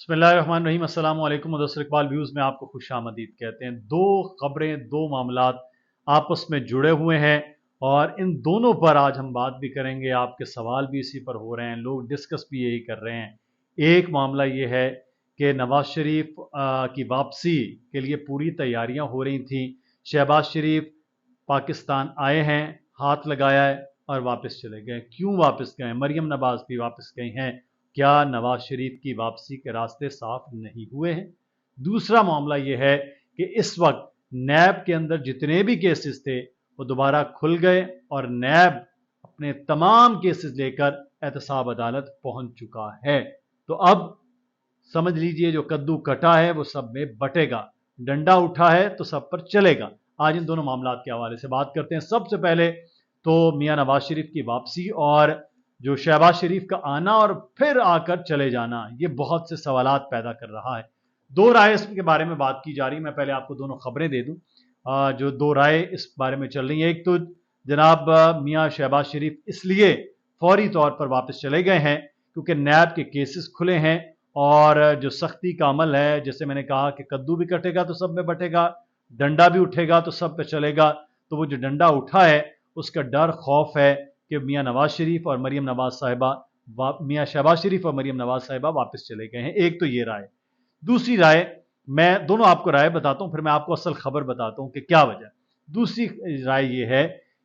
बिस्मिल्लाहिर्रहमानिर्रहीम। अस्सलाम वालेकुम। मुदस्सिर इकबाल व्यूज़ में आपको खुश आमदीद कहते हैं। दो खबरें, दो मामलात आपस में जुड़े हुए हैं और इन दोनों पर आज हम बात भी करेंगे। आपके सवाल भी इसी पर हो रहे हैं, लोग डिस्कस भी यही कर रहे हैं। एक मामला ये है कि नवाज शरीफ की वापसी के लिए पूरी तैयारियां हो रही थी। शहबाज शरीफ पाकिस्तान आए हैं, हाथ लगाया है और वापस चले गए। क्यों वापस गए? मरियम नवाज भी वापस गई हैं। क्या नवाज शरीफ की वापसी के रास्ते साफ नहीं हुए हैं? दूसरा मामला यह है कि इस वक्त नैब के अंदर जितने भी केसेस थे वो दोबारा खुल गए और नैब अपने तमाम केसेस लेकर एहतसाब अदालत पहुंच चुका है। तो अब समझ लीजिए, जो कद्दू कटा है वो सब में बटेगा, डंडा उठा है तो सब पर चलेगा। आज इन दोनों मामलात के हवाले से बात करते हैं। सबसे पहले तो मियां नवाज शरीफ की वापसी और जो शहबाज शरीफ का आना और फिर आकर चले जाना, ये बहुत से सवालात पैदा कर रहा है। दो राय इसके बारे में बात की जा रही है। मैं पहले आपको दोनों खबरें दे दूं जो दो राय इस बारे में चल रही है। एक तो जनाब मियां शहबाज शरीफ इसलिए फौरी तौर पर वापस चले गए हैं क्योंकि नैब के केसेस खुले हैं और जो सख्ती का अमल है, जैसे मैंने कहा कि कद्दू भी कटेगा तो सब में बटेगा, डंडा भी उठेगा तो सब पे चलेगा। तो वो जो डंडा उठा है उसका डर खौफ है कि मियां नवाज शरीफ और मरियम नवाज साहिबा मियां शहबाज शरीफ और मरियम नवाज साहिबा वापस चले गए हैं। एक तो ये राय। दूसरी राय, मैं दोनों आपको राय बताता हूं, फिर मैं आपको असल खबर बताता हूं कि क्या वजह। दूसरी राय ये है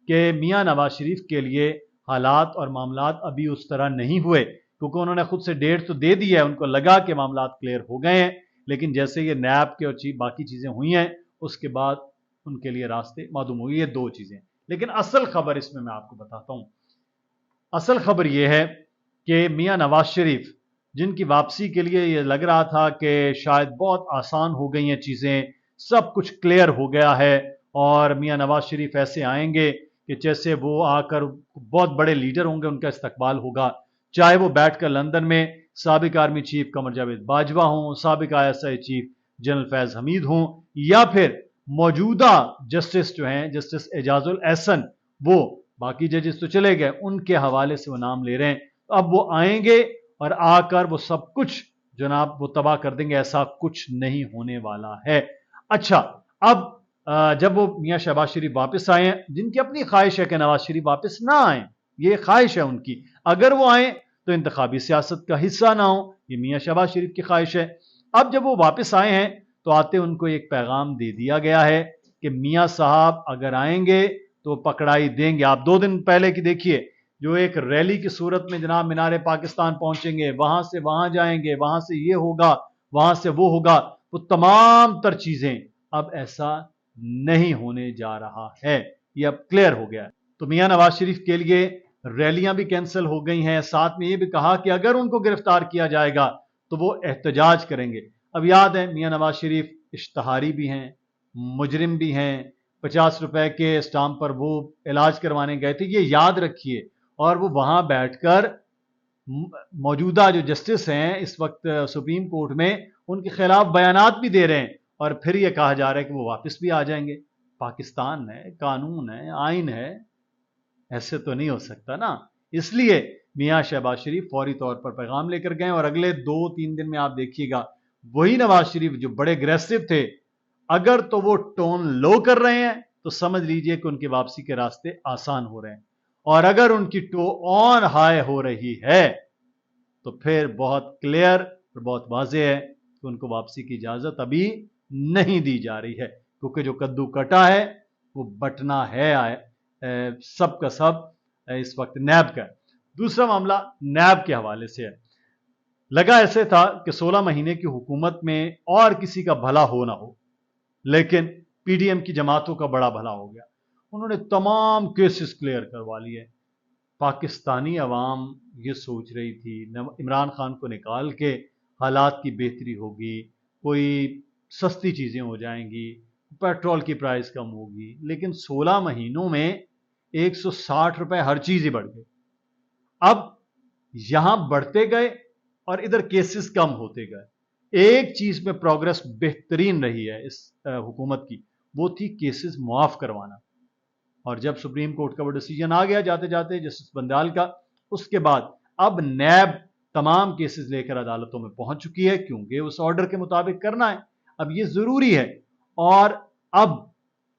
कि मियां नवाज शरीफ के लिए हालात और मामलात अभी उस तरह नहीं हुए, क्योंकि उन्होंने खुद से डेट तो दे दी है, उनको लगा कि मामलात क्लियर हो गए हैं, लेकिन जैसे ये नैब के और बाकी चीज़ें हुई हैं उसके बाद उनके लिए रास्ते मालूम हुए। ये दो चीज़ें। लेकिन असल खबर इसमें मैं आपको बताता हूं। असल खबर यह है कि मियां नवाज शरीफ, जिनकी वापसी के लिए यह लग रहा था कि शायद बहुत आसान हो गई हैं चीज़ें, सब कुछ क्लियर हो गया है और मियां नवाज शरीफ ऐसे आएंगे कि जैसे वो आकर बहुत बड़े लीडर होंगे, उनका इस्तकबाल होगा। चाहे वो बैठकर लंदन में साबिक आर्मी चीफ कमर जावेद बाजवा हों, साबिक ISI chief general Faiz Hamid हों, या फिर मौजूदा जस्टिस जो हैं, जस्टिस एजाजुल एहसन, वो बाकी जजेस तो चले गए, उनके हवाले से वो नाम ले रहे हैं। तो अब वो आएंगे और आकर वो सब कुछ जनाब वो तबाह कर देंगे। ऐसा कुछ नहीं होने वाला है। अच्छा, अब जब वो मियां शहबाज शरीफ वापस आए हैं, जिनकी अपनी ख्वाहिश है कि नवाज शरीफ वापस ना आए, ये ख्वाहिश है उनकी, अगर वो आए तो इंतखाबी सियासत का हिस्सा ना हो, ये मियां शहबाज शरीफ की ख्वाहिश है। अब जब वो वापस आए हैं तो आते उनको एक पैगाम दे दिया गया है कि मियां साहब अगर आएंगे तो पकड़ाई देंगे। आप 2 दिन पहले की देखिए, जो एक रैली की सूरत में जनाब मीनारे पाकिस्तान पहुंचेंगे, वहां से वहां जाएंगे, वहां से ये होगा, वहां से वो होगा, वो तमाम तर चीजें अब ऐसा नहीं होने जा रहा है। ये अब क्लियर हो गया है। तो मियां नवाज शरीफ के लिए रैलियां भी कैंसिल हो गई हैं। साथ में ये भी कहा कि अगर उनको गिरफ्तार किया जाएगा तो वो एहतजाज करेंगे। अब याद है, मियां नवाज शरीफ इश्तहारी भी हैं, मुजरिम भी हैं। 50 रुपए के स्टाम्प पर वो इलाज करवाने गए थे, ये याद रखिए। और वो वहां बैठकर मौजूदा जो जस्टिस हैं इस वक्त सुप्रीम कोर्ट में, उनके खिलाफ बयानात भी दे रहे हैं और फिर ये कहा जा रहा है कि वो वापस भी आ जाएंगे। पाकिस्तान है, कानून है, आइन है, ऐसे तो नहीं हो सकता ना। इसलिए मियां शहबाज शरीफ फौरी तौर पर पैगाम लेकर गए और अगले 2-3 दिन में आप देखिएगा वही नवाज शरीफ जो बड़े अग्रेसिव थे, अगर तो वो टोन लो कर रहे हैं तो समझ लीजिए कि उनकी वापसी के रास्ते आसान हो रहे हैं, और अगर उनकी टो ऑन हाई हो रही है तो फिर बहुत क्लियर और बहुत वाज़ेह है कि उनको वापसी की इजाजत अभी नहीं दी जा रही है, क्योंकि जो कद्दू कटा है वो बटना है सब का सब इस वक्त नैब का। दूसरा मामला नैब के हवाले से है। लगा ऐसे था कि 16 महीने की हुकूमत में और किसी का भला हो ना हो, लेकिन PDM की जमातों का बड़ा भला हो गया। उन्होंने तमाम केसेस क्लियर करवा लिए। पाकिस्तानी अवाम ये सोच रही थी इमरान खान को निकाल के हालात की बेहतरी होगी, कोई सस्ती चीज़ें हो जाएंगी, पेट्रोल की प्राइस कम होगी, लेकिन 16 महीनों में 160 रुपए हर चीज़ ही बढ़ गई। अब यहां बढ़ते गए और इधर केसेस कम होते गए। एक चीज़ में प्रोग्रेस बेहतरीन रही है इस हुकूमत की, वो थी केसेस मुआफ करवाना। और जब सुप्रीम कोर्ट का वो डिसीजन आ गया जाते जाते जस्टिस बंदाल का, उसके बाद अब नैब तमाम केसेस लेकर अदालतों में पहुंच चुकी है, क्योंकि उस ऑर्डर के मुताबिक करना है। अब ये ज़रूरी है। और अब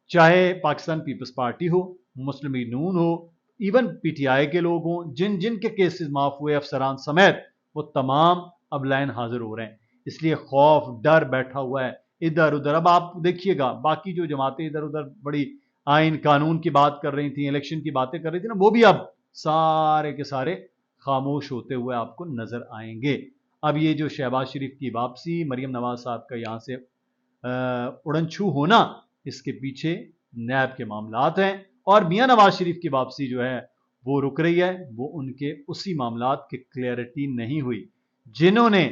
चाहे पाकिस्तान पीपल्स पार्टी हो, मुस्लिम लीग नून हो, इवन पीटीआई के लोग हों, जिन जिन के केसेस माफ हुए अफसरान समेत, वो तमाम अब लाइन हाजिर हो रहे हैं। इसलिए खौफ डर बैठा हुआ है इधर उधर। अब आप देखिएगा बाकी जो जमातें इधर उधर बड़ी आइन कानून की बात कर रही थी, इलेक्शन की बातें कर रही थी ना, वो भी अब सारे के सारे खामोश होते हुए आपको नजर आएंगे। अब ये जो शहबाज शरीफ की वापसी, मरियम नवाज साहब का यहाँ से उड़न छू होना, इसके पीछे नैब के मामलात हैं। और मियां नवाज शरीफ की वापसी जो है वो रुक रही है, वो उनके उसी मामलात की क्लैरिटी नहीं हुई। जिन्होंने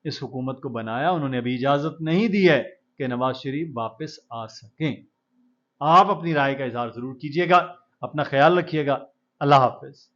इस हुकूमत को बनाया उन्होंने अभी इजाजत नहीं दी है कि नवाज शरीफ वापस आ सकें। आप अपनी राय का इजहार जरूर कीजिएगा। अपना ख्याल रखिएगा। अल्लाह हाफिज।